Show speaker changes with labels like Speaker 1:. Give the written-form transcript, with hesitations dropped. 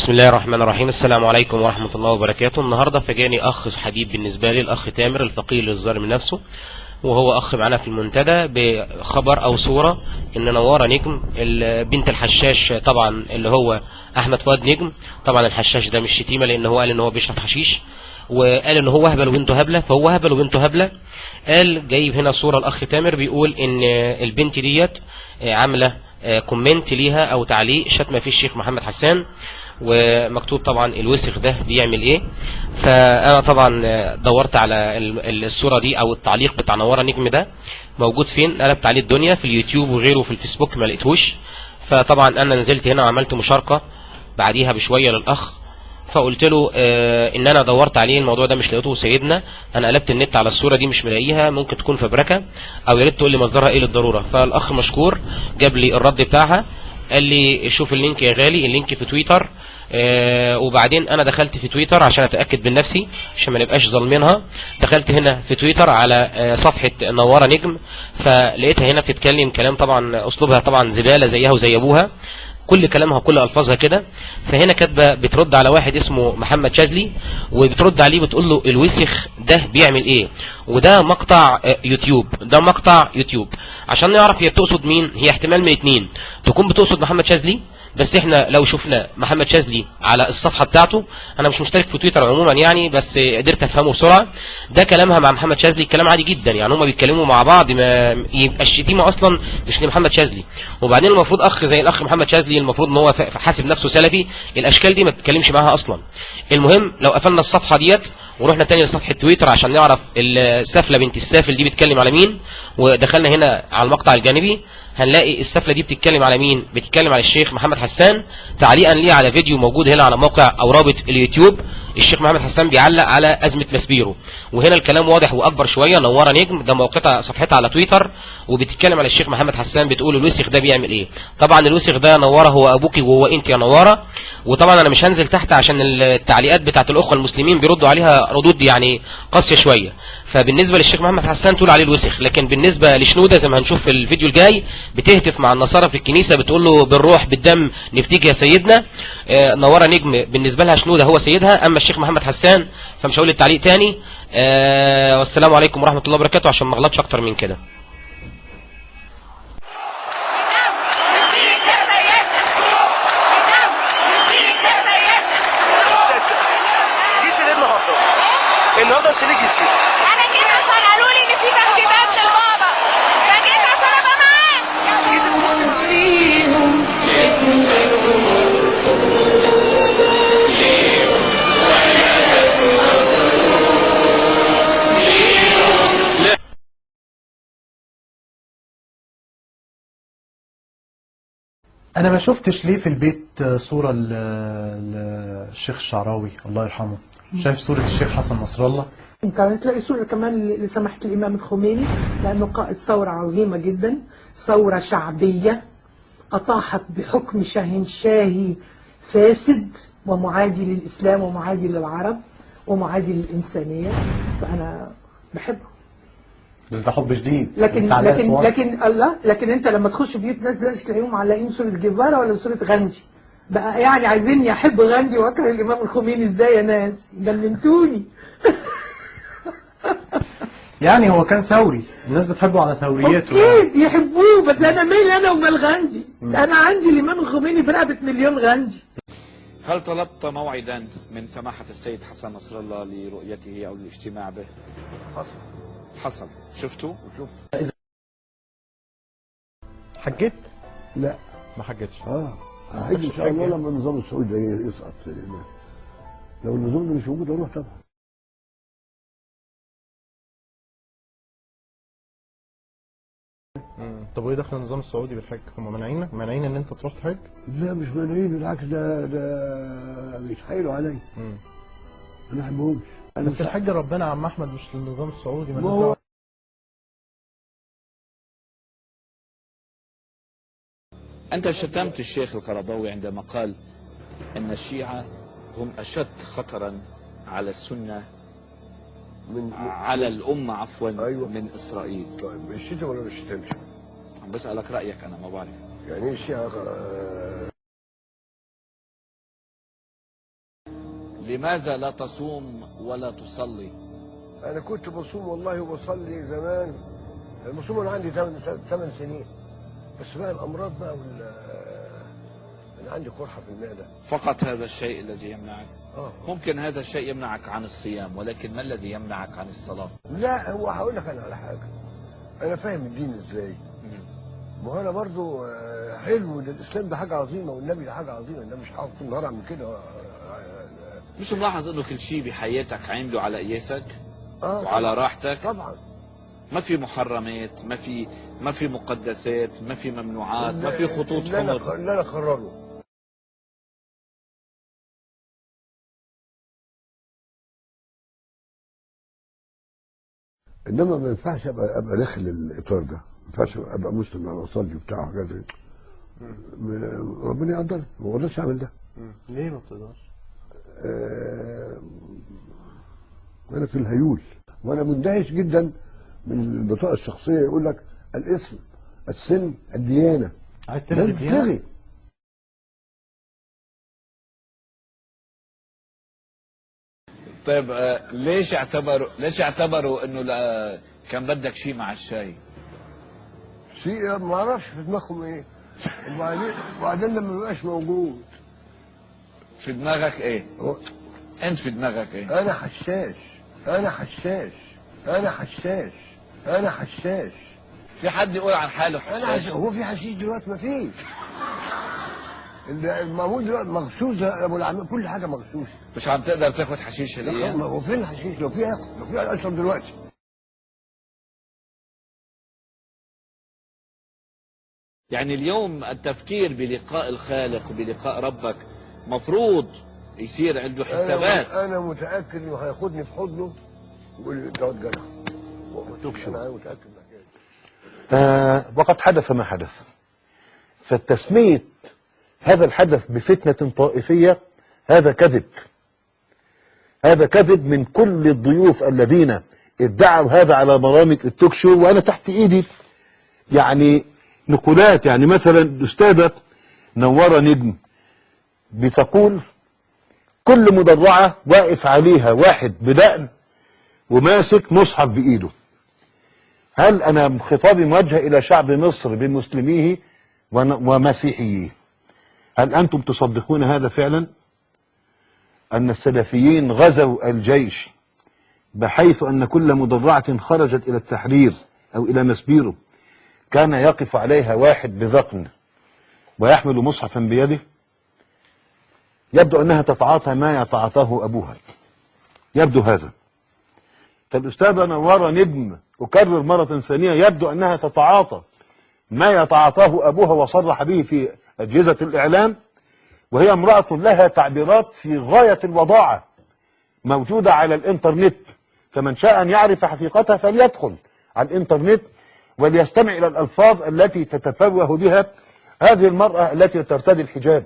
Speaker 1: بسم الله الرحمن الرحيم. السلام عليكم ورحمة الله وبركاته. النهاردة فجاني أخ حبيب بالنسبة لي، الأخ تامر الفقيه للظالم نفسه، وهو أخ معنا في المنتدى بخبر أو صورة إن نوارة نجم بنت الحشاش، طبعا اللي هو أحمد فؤاد نجم. طبعا الحشاش ده مش شتيمة، لأن هو قال إن هو بيشرب حشيش، وقال إن هو هبل وبنته هبلة، فهو هبل وبنته هبلة. قال جايب هنا صورة الأخ تامر بيقول إن البنت ديت عاملة كومنت ليها أو تعليق شتمة في الشيخ محمد حسان، ومكتوب طبعا الوسخ ده بيعمل ايه. فانا طبعا دورت على الصورة دي او التعليق بتاع نوارة نجم ده موجود فين. قلبت عليه الدنيا في اليوتيوب وغيره في الفيسبوك ما لقيتهوش. فطبعا انا نزلت هنا وعملت مشاركة بعديها بشوية للاخ، فقلت له ان انا دورت عليه الموضوع ده مش لقيته سيدنا، انا قلبت النت على الصورة دي مش ملاقيها، ممكن تكون فبركة او يا ريت تقول لي مصدرها ايه للضرورة. فالاخ مشكور جاب لي الرد بتاعها، قال لي شوف اللينك يا غالي، اللينك في تويتر. وبعدين انا دخلت في تويتر عشان اتاكد من نفسي عشان ما نبقاش ظالمينها. دخلت هنا في تويتر على صفحه نوارة نجم، فلقيتها هنا بتتكلم كلام طبعا اسلوبها طبعا زباله زيها وزي ابوها، كل كلامها وكل الفاظها كده. فهنا كاتبه بترد على واحد اسمه محمد شاذلي، وبترد عليه بتقول له الوسخ ده بيعمل ايه. وده مقطع يوتيوب، ده مقطع يوتيوب. عشان نعرف هي بتقصد مين، هي احتمال من اتنين، تكون بتقصد محمد شاذلي، بس احنا لو شفنا محمد شاذلي على الصفحه بتاعته، انا مش مشترك في تويتر عموما يعني، بس قدرت افهمه بسرعه. ده كلامها مع محمد شاذلي كلام عادي جدا، يعني هما بيتكلموا مع بعض، ما يبقى الشتيمه اصلا مش لمحمد شاذلي. وبعدين المفروض اخ زي الاخ محمد شاذلي المفروض ان هو حاسب نفسه سلفي، الاشكال دي ما تتكلمش معاها اصلا. المهم لو قفلنا الصفحه ديت ورحنا تاني لصفحه تويتر عشان نعرف السفله بنت السافل دي بتتكلم على مين، ودخلنا هنا على المقطع الجانبي، هنلاقي السفلة دي بتتكلم على مين؟ بتتكلم على الشيخ محمد حسان، تعليقا ليه على فيديو موجود هنا على موقع او رابط اليوتيوب. الشيخ محمد حسان بيعلق على أزمة مسبيرو، وهنا الكلام واضح واكبر شوية. نوارة نجم ده موقعها صفحتها على تويتر، وبتتكلم على الشيخ محمد حسان بتقول الوسخ ده بيعمل ايه. طبعا الوسخ ده نوارة هو ابوكي وهو انت يا نوارة. وطبعا انا مش هنزل تحت عشان التعليقات بتاعت الاخوة المسلمين بيردوا عليها ردود يعني قاسية شوية. فبالنسبة للشيخ محمد حسان تقول عليه الوسخ، لكن بالنسبة لشنودة زي ما هنشوف في الفيديو الجاي بتهتف مع النصارى في الكنيسة بتقول له بالروح بالدم نفتيك يا سيدنا. نوارة نجم بالنسبة لها شنودة هو سيدها، اما الشيخ محمد حسان فمش هقول التعليق تاني. والسلام عليكم ورحمة الله وبركاته، عشان ما اغلطش اكتر من كده.
Speaker 2: النهارده مش هنيجي نسيب.
Speaker 3: انا جيت عشان قالوا لي ان في ترتيبات للبابا، فجيت عشان ابقى معاه.
Speaker 4: انا ما شفتش ليه في البيت صورة للشيخ الشعراوي الله يرحمه. شايف صورة الشيخ حسن نصر الله.
Speaker 5: كمان تلاقي صورة كمان لسماحة الإمام الخميني، لأنه قائد ثورة عظيمة جدا، ثورة شعبية أطاحت بحكم شاهنشاهي فاسد ومعادي للإسلام ومعادي للعرب ومعادي للإنسانية، فأنا بحبه.
Speaker 4: بس ده حب جديد.
Speaker 5: لكن انت لما تخش بيوت ناس دلوقتي تلاقيهم معلقين صورة جيفارا ولا صورة غاندي، بقى يعني عايزيني احب غاندي واكره الامام الخميني ازاي يا ناس؟ جننتوني.
Speaker 4: يعني هو كان ثوري، الناس بتحبه على ثوريته.
Speaker 5: اكيد يحبوه، بس انا مين انا ومال غاندي؟ انا عندي الامام الخميني برقبة مليون غاندي.
Speaker 6: هل طلبت موعدا من سماحة السيد حسن نصر الله لرؤيته او الاجتماع به؟ حصل. شفته؟
Speaker 4: حجيت؟
Speaker 7: لا
Speaker 4: ما حجتش.
Speaker 7: هحج ان شاء الله لما النظام السعودي ده يسقط. لو النظام ده مش موجود اروح طبعا.
Speaker 4: طب وايه دخل النظام السعودي بالحج؟ هم مانعين ان انت تروح تحج؟
Speaker 7: لا مش مانعين، بالعكس ده بيتحايلوا عليا. انا ما بحبهمش.
Speaker 4: بس الحج ربنا يا عم احمد مش للنظام السعودي.
Speaker 7: ما هو
Speaker 6: أنت شتمت الشيخ القرضاوي عندما قال أن الشيعة هم أشد خطرا على السنة على الأمة عفوا.
Speaker 7: أيوة.
Speaker 6: من إسرائيل.
Speaker 7: طيب الشتم ولا مش شتمش؟
Speaker 6: عم بسألك رأيك، أنا ما بعرف.
Speaker 7: يعني ايه الشيعة
Speaker 6: لماذا لا تصوم ولا تصلي؟
Speaker 7: انا كنت بصوم والله وبصلي زمان. المصوم انا عندي 8 سنين، بس بقى الامراض بقى انا عندي قرحه في المعده.
Speaker 6: فقط هذا الشيء الذي يمنعك؟ ممكن هذا الشيء يمنعك عن الصيام، ولكن ما الذي يمنعك عن الصلاة؟
Speaker 7: لا، هو هقول لك انا على حاجه، انا فاهم الدين ازاي. ما هو انا برضو حلو ده، الاسلام ده حاجه عظيمه والنبي ده حاجه عظيمه، انا مش هقعد طول النهار اعمل كده.
Speaker 6: مش ملاحظ انه كل شيء بحياتك عامله على قياسك وعلى راحتك؟
Speaker 7: طبعا.
Speaker 6: ما في محرمات، ما في مقدسات، ما في ممنوعات، ما في خطوط حمر.
Speaker 7: اللي انا اقرره. انما ما ينفعش ابقى داخل الاطار ده، ما ينفعش ابقى مسلم انا اصلي وبتاع حاجات زي ربنا يقدر، ما اقدرش اعمل ده.
Speaker 4: ليه ما بتقدرش؟
Speaker 7: انا في الهيول، وانا مندهش جدا من البطاقه الشخصيه، يقول لك الاسم، السن، الديانه.
Speaker 4: عايز تلغي الديانه؟
Speaker 6: طيب ليش اعتبروا انه كان بدك شيء مع الشاي؟
Speaker 7: شيء ما اعرفش في دماغهم ايه. وبعدين لما ما يبقاش موجود
Speaker 6: في دماغك ايه؟ انت في دماغك ايه؟
Speaker 7: انا حشاش، انا حشاش، انا حشاش، انا حشاش.
Speaker 6: في حد يقول عن حاله حشاش؟
Speaker 7: هو في حشيش دلوقتي؟ ما فيش. المعمول دلوقتي مغشوش يا ابو العمام، كل حاجه مغشوشه.
Speaker 6: مش عم تقدر تاخد حشيش الايام؟
Speaker 7: هو فين الحشيش؟ لو في اشرب دلوقتي.
Speaker 6: يعني اليوم التفكير بلقاء الخالق وبلقاء ربك مفروض يصير عنده حسابات.
Speaker 7: انا متاكد انه هياخدني في حضنه ويقول لي تقعد جدع. انا متاكد من كده.
Speaker 8: وقد حدث ما حدث، فالتسمية هذا الحدث بفتنة طائفية هذا كذب. هذا كذب من كل الضيوف الذين ادعوا هذا على برامج التوك شو، وانا تحت ايدي يعني نقولات. يعني مثلا الأستاذة نورة نجم بتقول كل مدرعة واقف عليها واحد بدقن وماسك مصحف بإيده. هل أنا خطابي موجه إلى شعب مصر بمسلميه ومسيحييه؟ هل أنتم تصدقون هذا فعلا؟ أن السلفيين غزوا الجيش بحيث أن كل مدرعة خرجت إلى التحرير أو إلى مسبيرو كان يقف عليها واحد بذقن ويحمل مصحفا بيده؟ يبدو أنها تتعاطى ما يتعاطاه أبوها، يبدو هذا. فالأستاذة نوارة نجم أكرر مرة ثانية، يبدو أنها تتعاطى ما يتعاطاه أبوها وصرح به في أجهزة الإعلام، وهي امرأة لها تعبيرات في غاية الوضاعة موجودة على الإنترنت. فمن شاء أن يعرف حقيقتها فليدخل على الإنترنت وليستمع إلى الألفاظ التي تتفوه بها هذه المرأة التي ترتدي الحجاب.